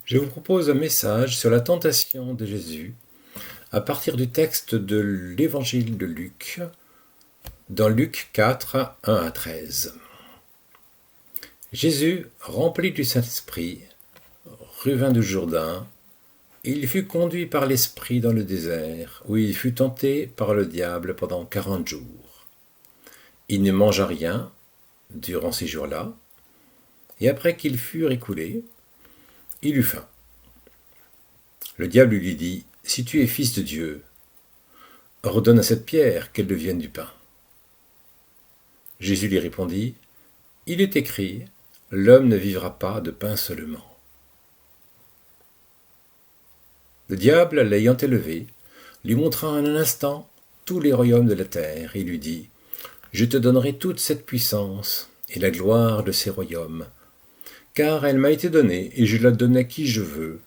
Je vous propose un message sur la tentation de Jésus à partir du texte de l'Évangile de Luc, dans Luc 4, 1 à 13. Jésus, rempli du Saint-Esprit, revint du Jourdain, et il fut conduit par l'Esprit dans le désert, où il fut tenté par le diable pendant 40 jours. Il ne mangea rien durant ces jours-là, et après qu'ils furent écoulés, il eut faim. Le diable lui dit, « Si tu es fils de Dieu, ordonne à cette pierre qu'elle devienne du pain. » Jésus lui répondit, « Il est écrit, l'homme ne vivra pas de pain seulement. » Le diable, l'ayant élevé, lui montra en un instant tous les royaumes de la terre et lui dit, « Je te donnerai toute cette puissance et la gloire de ces royaumes, car elle m'a été donnée et je la donne à qui je veux.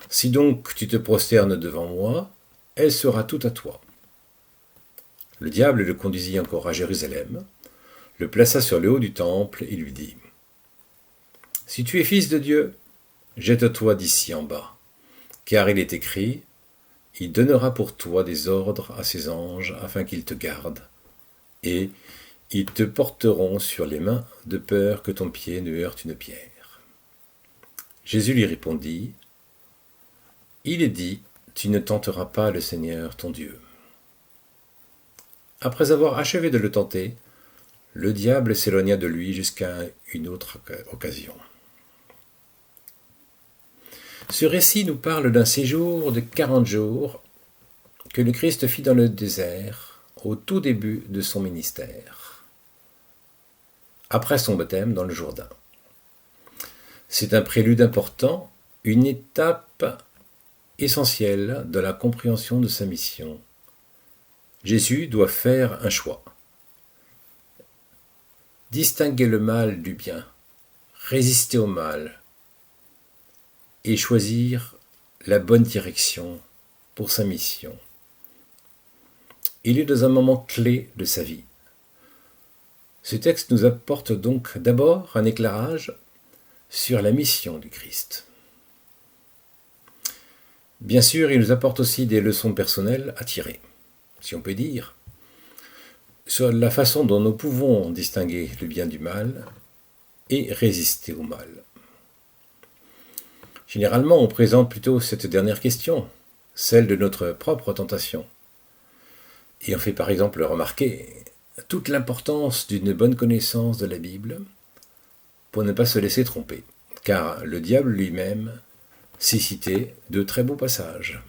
Si donc tu te prosternes devant moi, elle sera toute à toi. » Le diable le conduisit encore à Jérusalem, le plaça sur le haut du temple et lui dit, « Si tu es fils de Dieu, jette-toi d'ici en bas, car il est écrit, il donnera pour toi des ordres à ses anges afin qu'ils te gardent, et ils te porteront sur les mains de peur que ton pied ne heurte une pierre. » Jésus lui répondit, « Il est dit, tu ne tenteras pas le Seigneur ton Dieu. » Après avoir achevé de le tenter, le diable s'éloigna de lui jusqu'à une autre occasion. Ce récit nous parle d'un séjour de 40 jours que le Christ fit dans le désert au tout début de son ministère, après son baptême dans le Jourdain. C'est un prélude important, une étape essentielle de la compréhension de sa mission. Jésus doit faire un choix. Distinguer le mal du bien, résister au mal et choisir la bonne direction pour sa mission. Il est dans un moment clé de sa vie. Ce texte nous apporte donc d'abord un éclairage sur la mission du Christ. Bien sûr, il nous apporte aussi des leçons personnelles à tirer, si on peut dire, sur la façon dont nous pouvons distinguer le bien du mal et résister au mal. Généralement, on présente plutôt cette dernière question, celle de notre propre tentation. Et on fait par exemple remarquer toute l'importance d'une bonne connaissance de la Bible pour ne pas se laisser tromper, car le diable lui-même s'y citait de très beaux passages.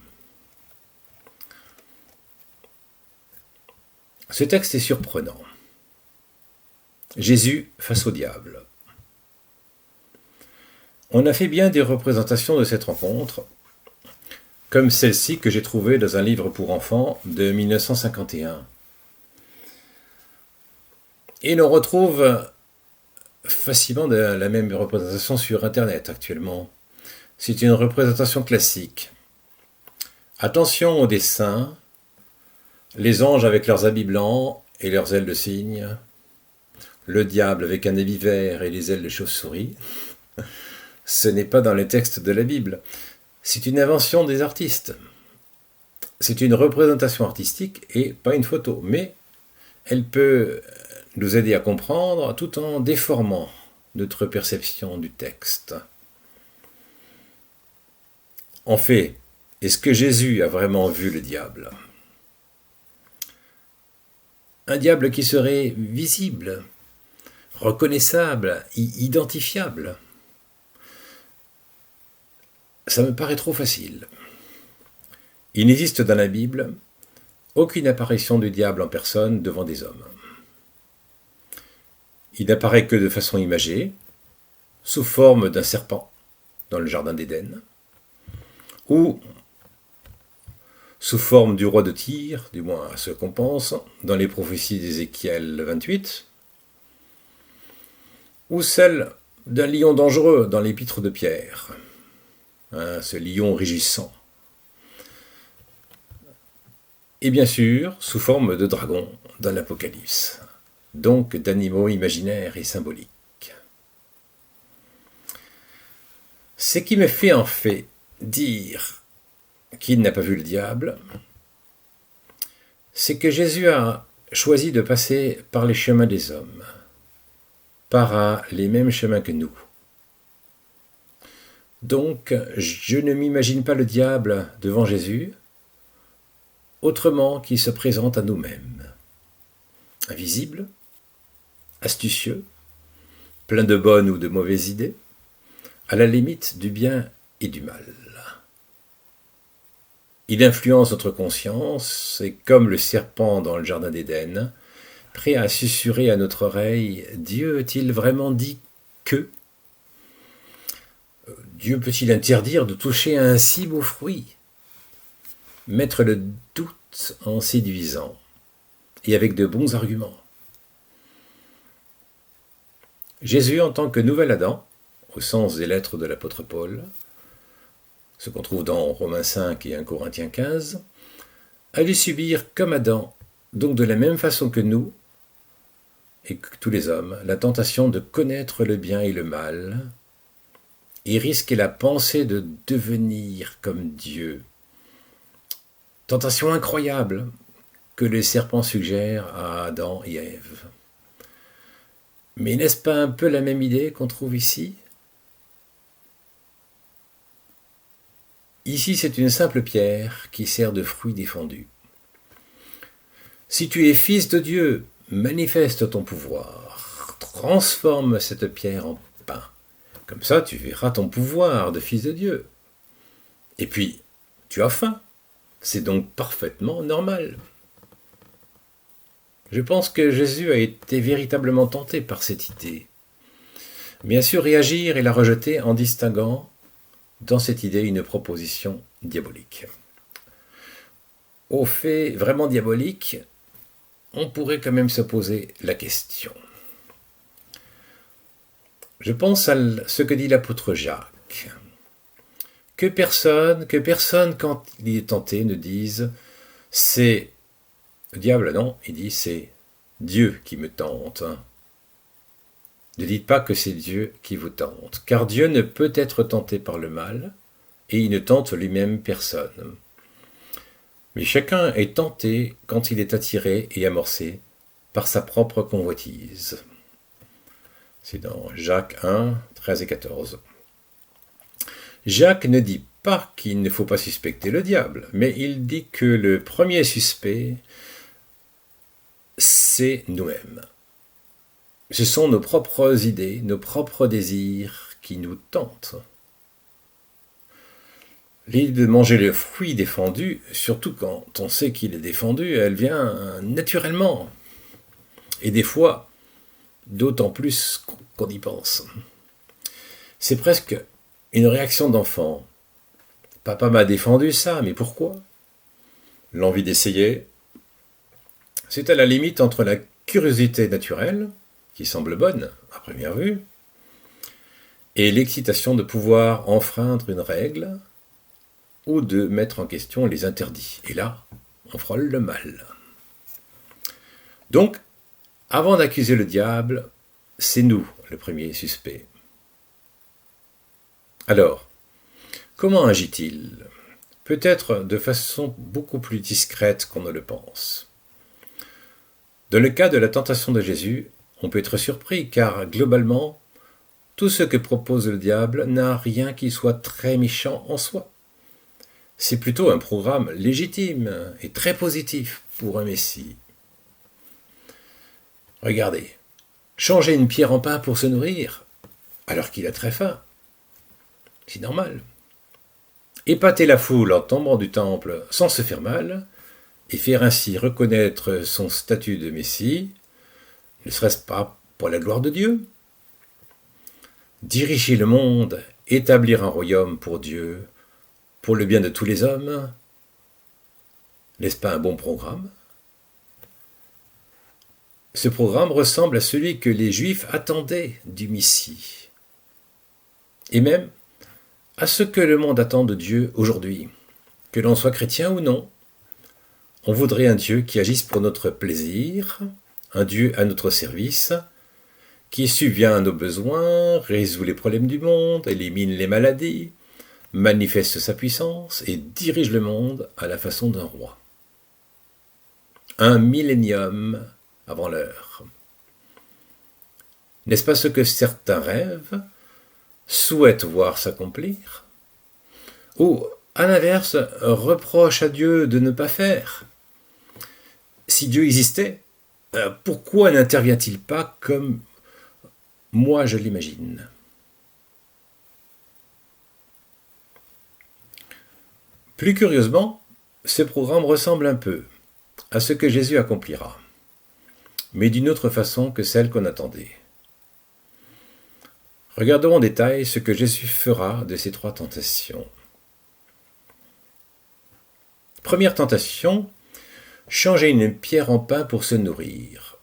Ce texte est surprenant. Jésus face au diable. On a fait bien des représentations de cette rencontre, comme celle-ci que j'ai trouvée dans un livre pour enfants de 1951. Et l'on retrouve facilement la même représentation sur Internet actuellement. C'est une représentation classique. Attention au dessin, les anges avec leurs habits blancs et leurs ailes de cygne, le diable avec un habit vert et les ailes de chauve-souris. Ce n'est pas dans les textes de la Bible, c'est une invention des artistes. C'est une représentation artistique et pas une photo, mais elle peut nous aider à comprendre tout en déformant notre perception du texte. En fait, est-ce que Jésus a vraiment vu le diable ? Un diable qui serait visible, reconnaissable, identifiable. Ça me paraît trop facile. Il n'existe dans la Bible aucune apparition du diable en personne devant des hommes. Il n'apparaît que de façon imagée, sous forme d'un serpent dans le jardin d'Éden, ou sous forme du roi de Tyr, du moins à ce qu'on pense, dans les prophéties d'Ézéchiel 28, ou celle d'un lion dangereux dans l'épître de Pierre, ce lion rugissant. Et bien sûr, sous forme de dragon dans l'Apocalypse, donc d'animaux imaginaires et symboliques. Ce qui me fait en fait dire qu'il n'a pas vu le diable, c'est que Jésus a choisi de passer par les chemins des hommes, par les mêmes chemins que nous. Donc, je ne m'imagine pas le diable devant Jésus, autrement qu'il se présente à nous-mêmes. Invisible, astucieux, plein de bonnes ou de mauvaises idées, à la limite du bien et du mal. Il influence notre conscience, et comme le serpent dans le jardin d'Éden, prêt à susurrer à notre oreille « Dieu a-t-il vraiment dit que ?» Dieu peut-il interdire de toucher à un si beau fruit? Mettre le doute en séduisant, et avec de bons arguments. Jésus, en tant que nouvel Adam, au sens des lettres de l'apôtre Paul, ce qu'on trouve dans Romains 5 et 1 Corinthiens 15, a dû subir comme Adam, donc de la même façon que nous, et que tous les hommes, la tentation de connaître le bien et le mal, et risquer la pensée de devenir comme Dieu. Tentation incroyable que le serpent suggère à Adam et à Ève. Mais n'est-ce pas un peu la même idée qu'on trouve ici? Ici, c'est une simple pierre qui sert de fruit défendu. Si tu es fils de Dieu, manifeste ton pouvoir, transforme cette pierre en pain. Comme ça, tu verras ton pouvoir de fils de Dieu. Et puis, tu as faim. C'est donc parfaitement normal. Je pense que Jésus a été véritablement tenté par cette idée, mais a su réagir et la rejeter en distinguant dans cette idée une proposition diabolique. Au fait vraiment diabolique, on pourrait quand même se poser la question. Je pense à ce que dit l'apôtre Jacques. Que personne, quand il est tenté, ne dise « c'est le diable », non, il dit « c'est Dieu qui me tente ». Ne dites pas que c'est Dieu qui vous tente, car Dieu ne peut être tenté par le mal, et il ne tente lui-même personne. Mais chacun est tenté quand il est attiré et amorcé par sa propre convoitise. C'est dans Jacques 1, 13 et 14. Jacques ne dit pas qu'il ne faut pas suspecter le diable, mais il dit que le premier suspect, c'est nous-mêmes. Ce sont nos propres idées, nos propres désirs qui nous tentent. L'idée de manger le fruit défendu, surtout quand on sait qu'il est défendu, elle vient naturellement. Et des fois, d'autant plus qu'on y pense. C'est presque une réaction d'enfant. Papa m'a défendu ça, mais pourquoi? L'envie d'essayer. C'est à la limite entre la curiosité naturelle, qui semble bonne à première vue, et l'excitation de pouvoir enfreindre une règle ou de mettre en question les interdits. Et là, on frôle le mal. Donc, avant d'accuser le diable, c'est nous le premier suspect. Alors, comment agit-il? Peut-être de façon beaucoup plus discrète qu'on ne le pense. Dans le cas de la tentation de Jésus, on peut être surpris car globalement, tout ce que propose le diable n'a rien qui soit très méchant en soi. C'est plutôt un programme légitime et très positif pour un Messie. Regardez, changer une pierre en pain pour se nourrir, alors qu'il a très faim. C'est normal. Épater la foule en tombant du temple sans se faire mal, et faire ainsi reconnaître son statut de Messie, ne serait-ce pas pour la gloire de Dieu? Diriger le monde, établir un royaume pour Dieu, pour le bien de tous les hommes, n'est-ce pas un bon programme? Ce programme ressemble à celui que les Juifs attendaient du Messie, et même à ce que le monde attend de Dieu aujourd'hui, que l'on soit chrétien ou non. On voudrait un Dieu qui agisse pour notre plaisir, un Dieu à notre service, qui subvient à nos besoins, résout les problèmes du monde, élimine les maladies, manifeste sa puissance et dirige le monde à la façon d'un roi. Un millénium avant l'heure. N'est-ce pas ce que certains rêvent, souhaitent voir s'accomplir? Ou, à l'inverse, reprochent à Dieu de ne pas faire? Si Dieu existait, pourquoi n'intervient-il pas comme moi je l'imagine? Plus curieusement, ce programme ressemble un peu à ce que Jésus accomplira, mais d'une autre façon que celle qu'on attendait. Regardons en détail ce que Jésus fera de ces 3 tentations. Première tentation, changer une pierre en pain pour se nourrir.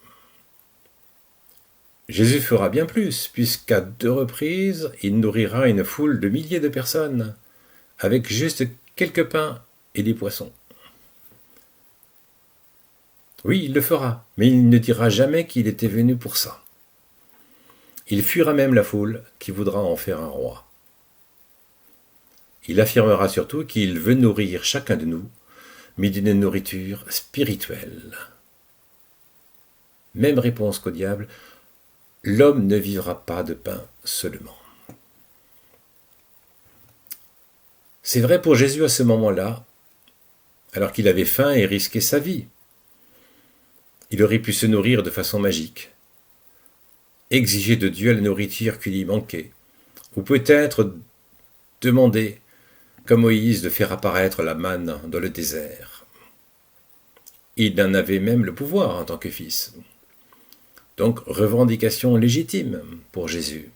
Jésus fera bien plus, puisqu'à 2 reprises, il nourrira une foule de milliers de personnes, avec juste quelques pains et des poissons. Oui, il le fera, mais il ne dira jamais qu'il était venu pour ça. Il fuira même la foule qui voudra en faire un roi. Il affirmera surtout qu'il veut nourrir chacun de nous, mais d'une nourriture spirituelle. Même réponse qu'au diable, l'homme ne vivra pas de pain seulement. C'est vrai pour Jésus à ce moment-là, alors qu'il avait faim et risqué sa vie. Il aurait pu se nourrir de façon magique, exiger de Dieu la nourriture qui lui manquait, ou peut-être demander, comme Moïse, de faire apparaître la manne dans le désert. Il en avait même le pouvoir en tant que fils. Donc, revendication légitime pour Jésus.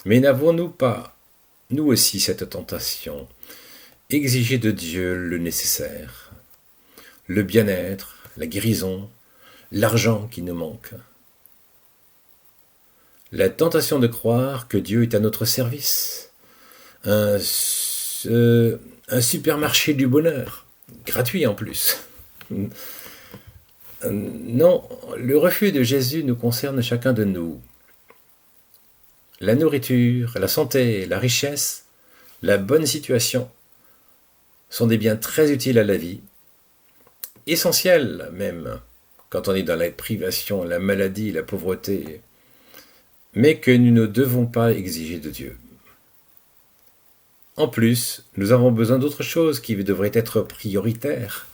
Mais n'avons-nous pas, nous aussi, cette tentation, exiger de Dieu le nécessaire, le bien-être, la guérison, l'argent qui nous manque? La tentation de croire que Dieu est à notre service, un supermarché du bonheur, gratuit en plus. Non, le refus de Jésus nous concerne chacun de nous. La nourriture, la santé, la richesse, la bonne situation sont des biens très utiles à la vie, essentiels même, quand on est dans la privation, la maladie, la pauvreté, mais que nous ne devons pas exiger de Dieu. En plus, nous avons besoin d'autre chose qui devrait être prioritaire,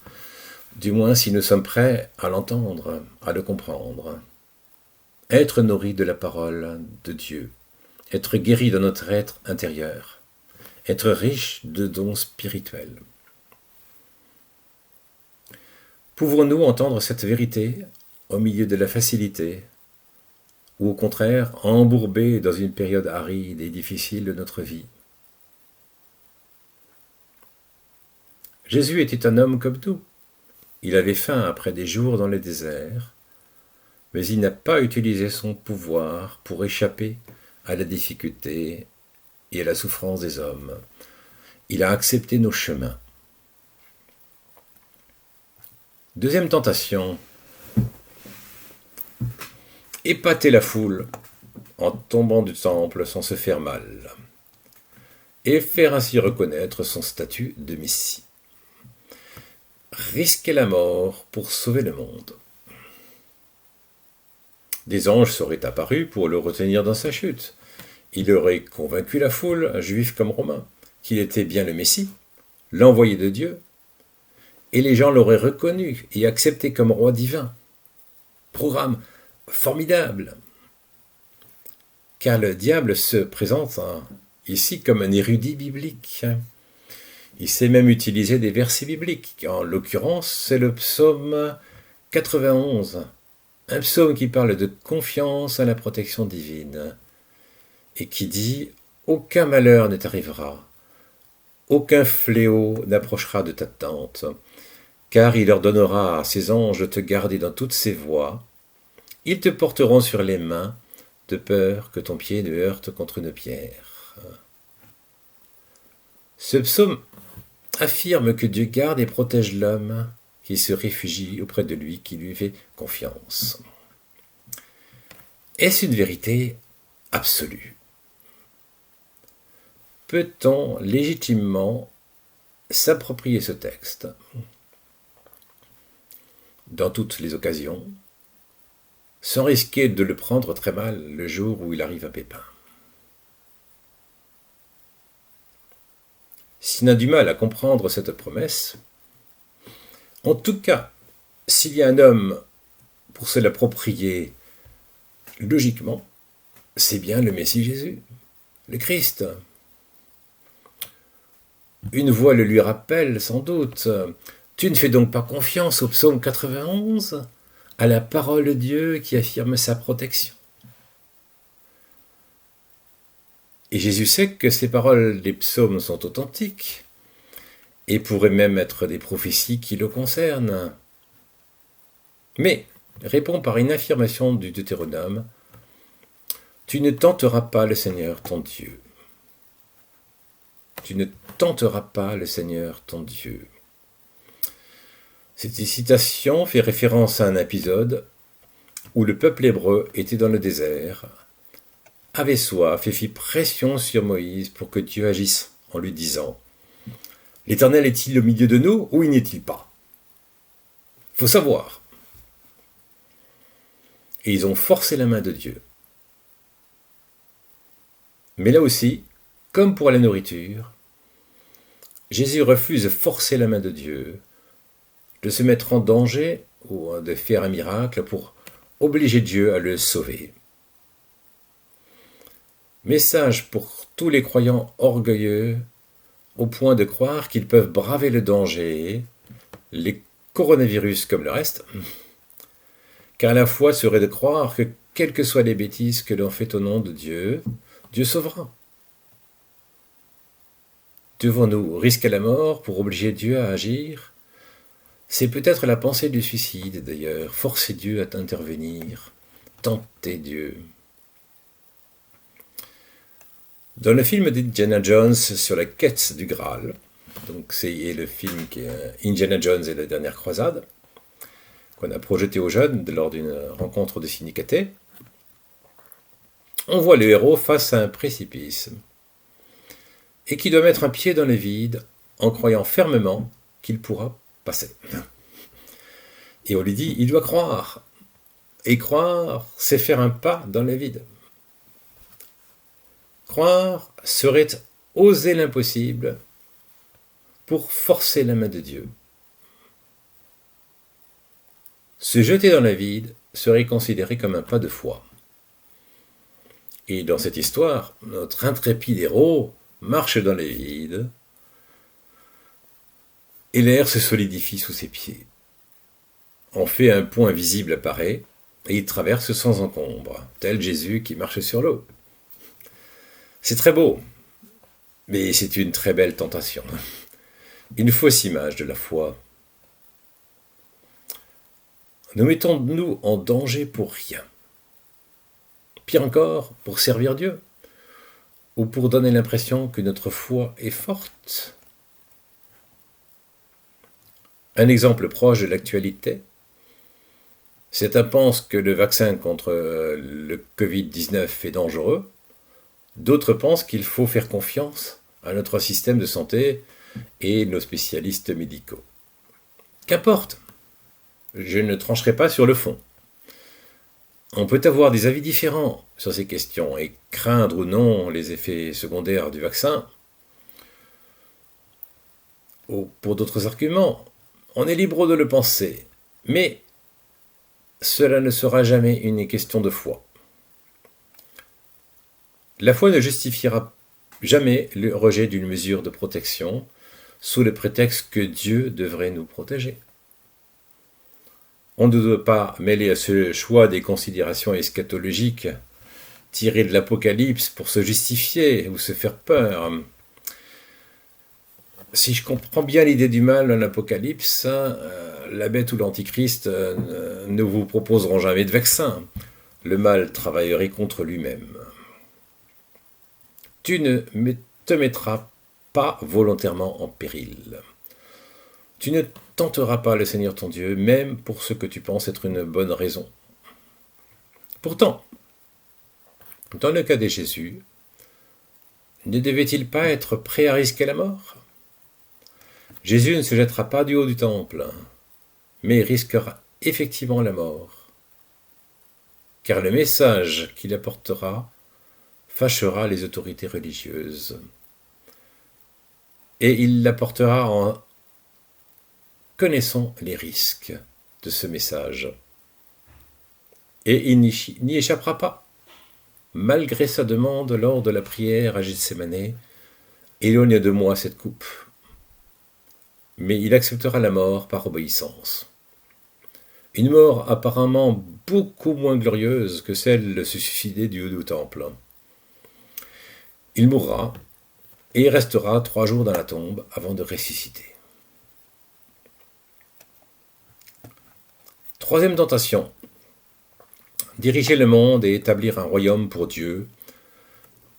du moins si nous sommes prêts à l'entendre, à le comprendre. Être nourri de la parole de Dieu, être guéri dans notre être intérieur, être riche de dons spirituels. Pouvons-nous entendre cette vérité au milieu de la facilité, ou au contraire embourbés dans une période aride et difficile de notre vie? Jésus était un homme comme nous. Il avait faim après des jours dans le désert, mais il n'a pas utilisé son pouvoir pour échapper à la difficulté et à la souffrance des hommes. Il a accepté nos chemins. Deuxième tentation, épater la foule en tombant du temple sans se faire mal, et faire ainsi reconnaître son statut de Messie. Risquer la mort pour sauver le monde. Des anges seraient apparus pour le retenir dans sa chute. Il aurait convaincu la foule, juifs comme romains, qu'il était bien le Messie, l'envoyé de Dieu, et les gens l'auraient reconnu et accepté comme roi divin. Programme formidable. Car le diable se présente ici comme un érudit biblique. Il sait même utiliser des versets bibliques. En l'occurrence, c'est le psaume 91, un psaume qui parle de confiance à la protection divine et qui dit « Aucun malheur ne t'arrivera, aucun fléau n'approchera de ta tente, car il ordonnera à ses anges de te garder dans toutes ses voies. Ils te porteront sur les mains, de peur que ton pied ne heurte contre une pierre. » Ce psaume affirme que Dieu garde et protège l'homme qui se réfugie auprès de lui, qui lui fait confiance. Est-ce une vérité absolue? Peut-on légitimement s'approprier ce texte dans toutes les occasions, sans risquer de le prendre très mal le jour où il arrive à pépin? S'il a du mal à comprendre cette promesse, en tout cas, s'il y a un homme pour se l'approprier logiquement, c'est bien le Messie Jésus, le Christ. Une voix le lui rappelle sans doute. Tu ne fais donc pas confiance au psaume 91, à la parole de Dieu qui affirme sa protection. Et Jésus sait que ces paroles des psaumes sont authentiques et pourraient même être des prophéties qui le concernent. Mais répond par une affirmation du Deutéronome: tu ne tenteras pas le Seigneur ton Dieu. Tu ne tenteras pas le Seigneur ton Dieu. Cette citation fait référence à un épisode où le peuple hébreu était dans le désert, avait soif et fit pression sur Moïse pour que Dieu agisse en lui disant: l'Éternel est-il au milieu de nous ou y n'est-il pas? Faut savoir. Et ils ont forcé la main de Dieu. Mais là aussi, comme pour la nourriture, Jésus refuse de forcer la main de Dieu, de se mettre en danger ou de faire un miracle pour obliger Dieu à le sauver. Message pour tous les croyants orgueilleux au point de croire qu'ils peuvent braver le danger, les coronavirus comme le reste, car la foi serait de croire que quelles que soient les bêtises que l'on fait au nom de Dieu, Dieu sauvera. Devons-nous risquer la mort pour obliger Dieu à agir? C'est peut-être la pensée du suicide d'ailleurs, forcer Dieu à intervenir, tenter Dieu. Dans le film d'Indiana Jones sur la quête du Graal, donc c'est le film qui est Indiana Jones et la dernière croisade, qu'on a projeté aux jeunes lors d'une rencontre de syndicatés, on voit le héros face à un précipice et qui doit mettre un pied dans le vide en croyant fermement qu'il pourra passer. Et on lui dit, il doit croire. Et croire, c'est faire un pas dans le vide. Croire serait oser l'impossible pour forcer la main de Dieu. Se jeter dans le vide serait considéré comme un pas de foi. Et dans cette histoire, notre intrépide héros marche dans le vide et l'air se solidifie sous ses pieds. En fait, un pont invisible apparaît et il traverse sans encombre, tel Jésus qui marche sur l'eau. C'est très beau, mais c'est une très belle tentation. Une fausse image de la foi. Nous mettons-nous en danger pour rien? Pire encore, pour servir Dieu? Ou pour donner l'impression que notre foi est forte? Un exemple proche de l'actualité. Certains pensent que le vaccin contre le Covid-19 est dangereux. D'autres pensent qu'il faut faire confiance à notre système de santé et nos spécialistes médicaux. Qu'importe, je ne trancherai pas sur le fond. On peut avoir des avis différents sur ces questions et craindre ou non les effets secondaires du vaccin. Ou pour d'autres arguments, on est libre de le penser, mais cela ne sera jamais une question de foi. La foi ne justifiera jamais le rejet d'une mesure de protection sous le prétexte que Dieu devrait nous protéger. On ne doit pas mêler à ce choix des considérations eschatologiques tirées de l'Apocalypse pour se justifier ou se faire peur. Si je comprends bien l'idée du mal dans l'Apocalypse, la bête ou l'Antichrist ne vous proposeront jamais de vaccin. Le mal travaillerait contre lui-même. Tu ne te mettras pas volontairement en péril. Tu ne tenteras pas le Seigneur ton Dieu, même pour ce que tu penses être une bonne raison. Pourtant, Dans le cas de Jésus, ne devait-il pas être prêt à risquer la mort? Jésus ne se jettera pas du haut du temple, mais risquera effectivement la mort, car le message qu'il apportera fâchera les autorités religieuses. Et il l'apportera en connaissant les risques de ce message. Et il n'y échappera pas, malgré sa demande lors de la prière à Gethsémanée, « Éloigne de moi cette coupe ». Mais il acceptera la mort par obéissance. Une mort apparemment beaucoup moins glorieuse que celle de se suicider du haut du temple. Il mourra et restera 3 jours dans la tombe avant de ressusciter. Troisième tentation. Diriger le monde et établir un royaume pour Dieu,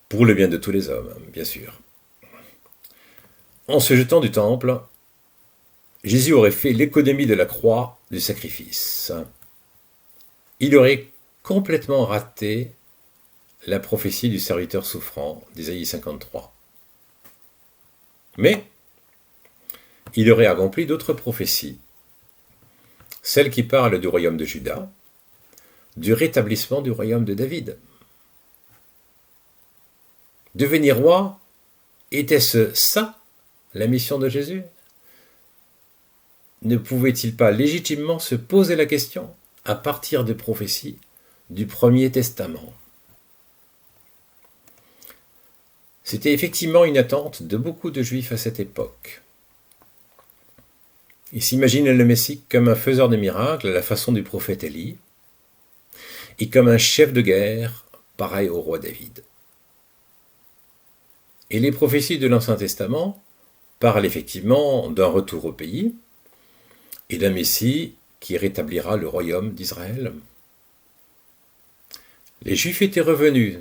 pour le bien de tous les hommes, bien sûr. En se jetant du temple, Jésus aurait fait l'économie de la croix du sacrifice. Il aurait complètement raté la prophétie du serviteur souffrant d'Ésaïe 53. Mais il aurait accompli d'autres prophéties, celles qui parlent du royaume de Juda, du rétablissement du royaume de David. Devenir roi, était-ce ça, la mission de Jésus? Ne pouvait-il pas légitimement se poser la question à partir des prophéties du Premier Testament? C'était effectivement une attente de beaucoup de Juifs à cette époque. Ils s'imaginaient le Messie comme un faiseur de miracles à la façon du prophète Élie, et comme un chef de guerre pareil au roi David. Et les prophéties de l'Ancien Testament parlent effectivement d'un retour au pays, et d'un Messie qui rétablira le royaume d'Israël. Les Juifs étaient revenus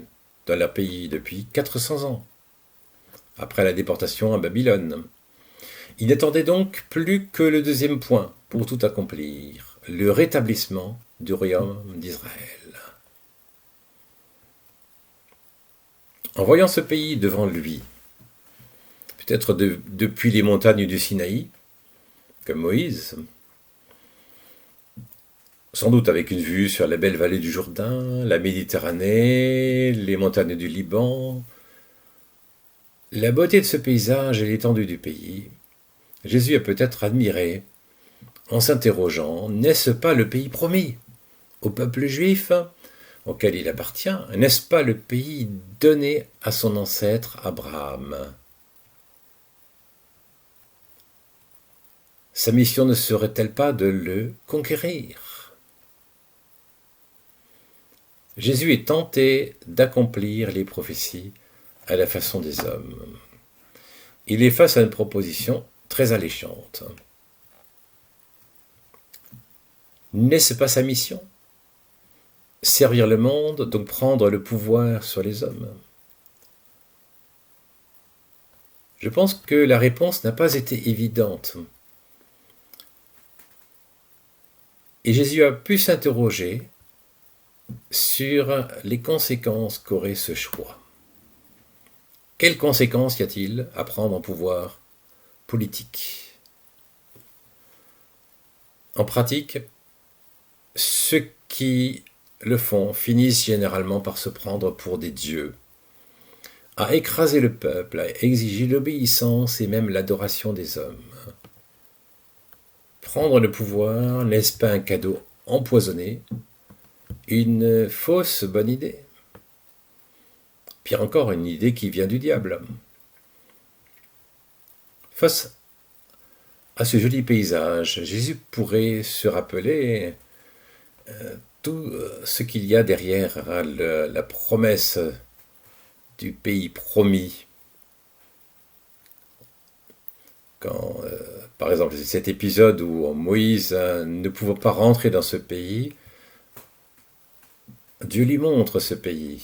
dans leur pays depuis 400 ans, après la déportation à Babylone. Ils n'attendaient donc plus que le deuxième point pour tout accomplir, le rétablissement du royaume d'Israël. En voyant ce pays devant lui, peut-être depuis les montagnes du Sinaï, comme Moïse, sans doute avec une vue sur la belle vallée du Jourdain, la Méditerranée, les montagnes du Liban, la beauté de ce paysage et l'étendue du pays, Jésus a peut-être admiré, en s'interrogeant, n'est-ce pas le pays promis au peuple juif auquel il appartient? N'est-ce pas le pays donné à son ancêtre Abraham? Sa mission ne serait-elle pas de le conquérir? Jésus est tenté d'accomplir les prophéties à la façon des hommes. Il est face à une proposition très alléchante. N'est-ce pas sa mission? Servir le monde, donc prendre le pouvoir sur les hommes? Je pense que la réponse n'a pas été évidente. Et Jésus a pu s'interroger sur les conséquences qu'aurait ce choix. Quelles conséquences y a-t-il à prendre un pouvoir politique? En pratique, ceux qui le font finissent généralement par se prendre pour des dieux, à écraser le peuple, à exiger l'obéissance et même l'adoration des hommes. Prendre le pouvoir, n'est-ce pas un cadeau empoisonné, une fausse bonne idée? Pire encore, une idée qui vient du diable. Face à ce joli paysage, Jésus pourrait se rappeler tout ce qu'il y a derrière la promesse du pays promis. Quand, par exemple, cet épisode où Moïse ne pouvant pas rentrer dans ce pays, Dieu lui montre ce pays,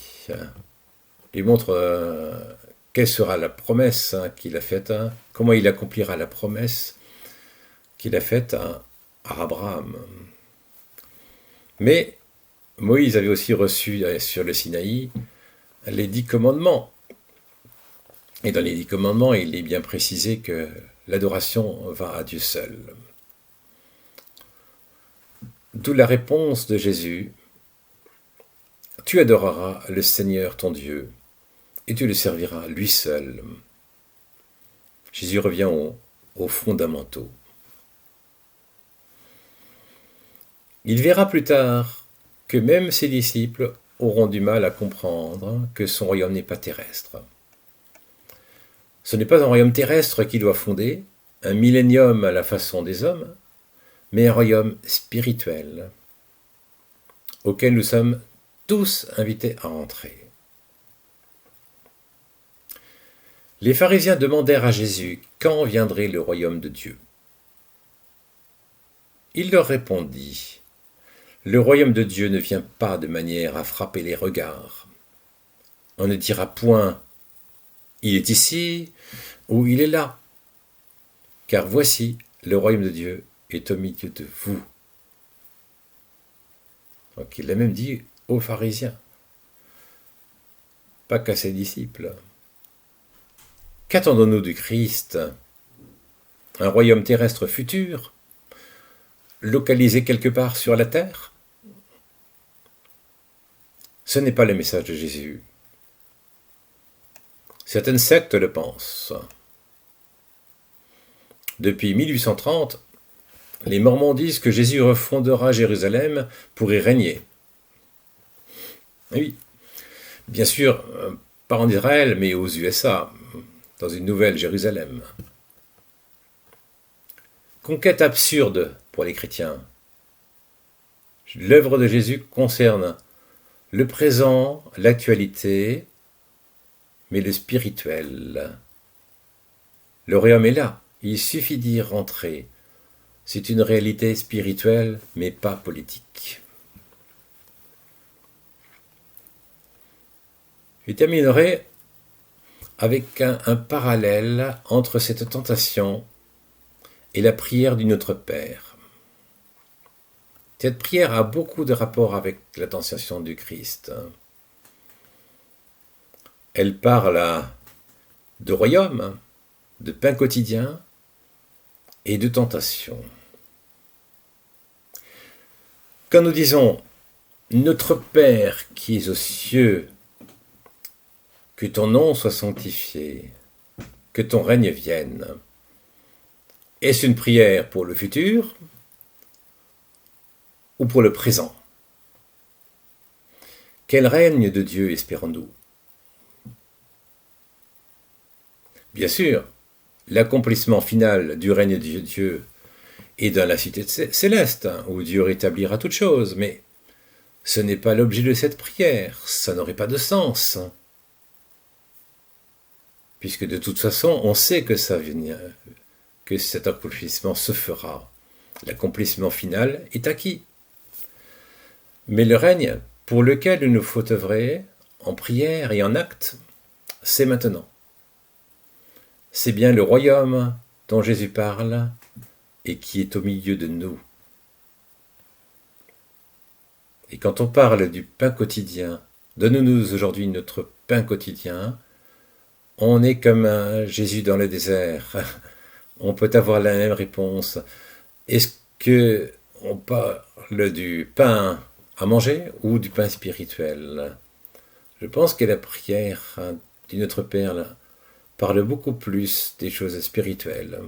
lui montre quelle sera la promesse qu'il a faite, comment il accomplira la promesse qu'il a faite à Abraham. Mais Moïse avait aussi reçu sur le Sinaï les 10 commandements. Et dans les 10 commandements, il est bien précisé que l'adoration va à Dieu seul. D'où la réponse de Jésus: tu adoreras le Seigneur ton Dieu, et tu le serviras lui seul. Jésus revient aux fondamentaux. Il verra plus tard que même ses disciples auront du mal à comprendre que son royaume n'est pas terrestre. Ce n'est pas un royaume terrestre qu'il doit fonder, un millénium à la façon des hommes, mais un royaume spirituel, auquel nous sommes tous invités à entrer. Les pharisiens demandèrent à Jésus quand viendrait le royaume de Dieu. Il leur répondit: le royaume de Dieu ne vient pas de manière à frapper les regards. On ne dira point: il est ici ou il est là, car voici, le royaume de Dieu est au milieu de vous. Donc il l'a même dit aux pharisiens, pas qu'à ses disciples. Qu'attendons-nous du Christ? Un royaume terrestre futur, localisé quelque part sur la terre? Ce n'est pas le message de Jésus. Certaines sectes le pensent. Depuis 1830, les Mormons disent que Jésus refondera Jérusalem pour y régner. Oui, bien sûr, pas en Israël, mais aux USA, dans une nouvelle Jérusalem. Conquête absurde pour les chrétiens. L'œuvre de Jésus concerne le présent, l'actualité, mais le spirituel. Le royaume est là, il suffit d'y rentrer. C'est une réalité spirituelle, mais pas politique. Je terminerai avec un parallèle entre cette tentation et la prière du Notre Père. Cette prière a beaucoup de rapport avec la tentation du Christ. Elle parle de royaume, de pain quotidien et de tentation. Quand nous disons « Notre Père qui es aux cieux, que ton nom soit sanctifié, que ton règne vienne », est-ce une prière pour le futur ou pour le présent? Quel règne de Dieu espérons-nous? Bien sûr, l'accomplissement final du règne de Dieu est dans la cité céleste, où Dieu rétablira toutes choses, mais ce n'est pas l'objet de cette prière, ça n'aurait pas de sens. Puisque de toute façon, on sait que que cet accomplissement se fera. L'accomplissement final est acquis. Mais le règne pour lequel il nous faut œuvrer, en prière et en acte, c'est maintenant. C'est bien le royaume dont Jésus parle et qui est au milieu de nous. Et quand on parle du pain quotidien, donne-nous aujourd'hui notre pain quotidien, on est comme un Jésus dans le désert. On peut avoir la même réponse. Est-ce que on parle du pain à manger ou du pain spirituel? Je pense que la prière du Notre Père parle beaucoup plus des choses spirituelles,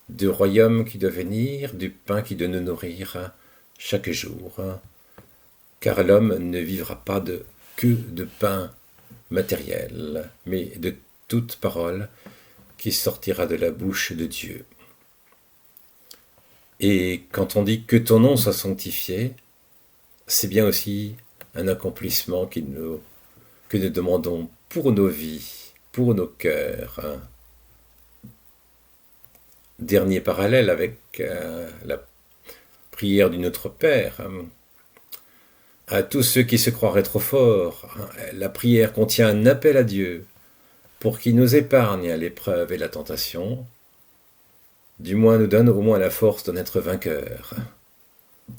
du royaume qui doit venir, du pain qui doit nous nourrir chaque jour, car l'homme ne vivra pas que de pain matériel, mais de toute parole qui sortira de la bouche de Dieu. Et quand on dit que ton nom soit sanctifié, c'est bien aussi un accomplissement que nous demandons pour nos vies, pour nos cœurs. Dernier parallèle avec la prière du Notre Père. À tous ceux qui se croiraient trop forts, la prière contient un appel à Dieu pour qu'il nous épargne l'épreuve et la tentation, du moins nous donne au moins la force d'en être vainqueurs.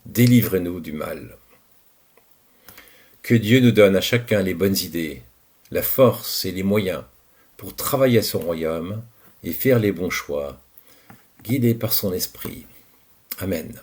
Délivre-nous du mal. Que Dieu nous donne à chacun les bonnes idées, la force et les moyens pour travailler à son royaume et faire les bons choix, guidés par son esprit. Amen.